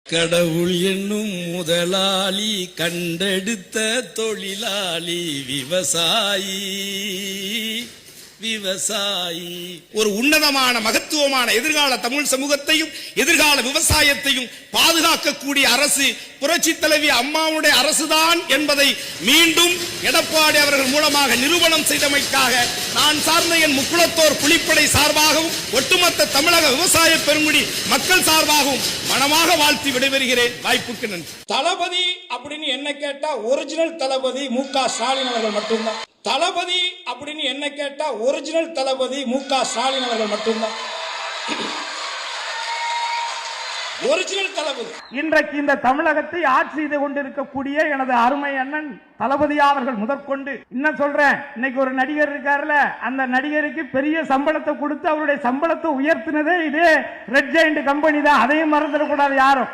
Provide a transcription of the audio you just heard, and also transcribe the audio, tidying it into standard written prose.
கடவுள் என்னும் முதலாளி கண்டெடுத்த தொழிலாளி விவசாயி விவசாயி. ஒரு உன்னதமான மகத்துவமான எதிர்கால தமிழ் சமூகத்தையும் எதிர்கால விவசாயத்தையும் பாதுகாக்கக்கூடிய அரசு புரட்சி தலைவி அம்மாவுடைய அரசுதான் என்பதை மீண்டும் எடப்பாடி அவர்கள் மூலமாக நிரூபணம் செய்தமைக்காக நான் சார்ந்த என் முக்குளத்தோர் புலிப்படை சார்பாகவும் ஒட்டுமொத்த தமிழக விவசாய பெருங்குடி மக்கள் சார்பாகவும் மனமாக வாழ்த்தி விடைபெறுகிறேன். வாய்ப்புக்கு நன்றி. தளபதி அப்படின்னு என்ன கேட்டா ஒரிஜினல் தளபதி மு.க. ஸ்டாலின் அவர்கள் மட்டும்தான். தளபதி அப்படின்னு என்ன கேட்டா ஒரிஜினல் தளபதி மு.க. ஸ்டாலின் அவர்கள் மட்டும்தான். ஒரிஜினல் தளபதி. இன்றைக்கு இந்த தமிழகத்தை ஆட்சி செய்து கொண்டிருக்கக்கூடிய எனது அருமை அண்ணன் தளபதியா அவர்கள் முதற்கொண்டு இன்னும் சொல்றேன், இன்னைக்கு ஒரு நடிகர் இருக்காருல, அந்த நடிகருக்கு பெரிய சம்பளத்தை கொடுத்து அவருடைய சம்பளத்தை உயர்த்தினதே இதே ரெட் ஜெயண்ட் கம்பெனி தான். அதையும் மறந்துடக்கூடாது யாரும்.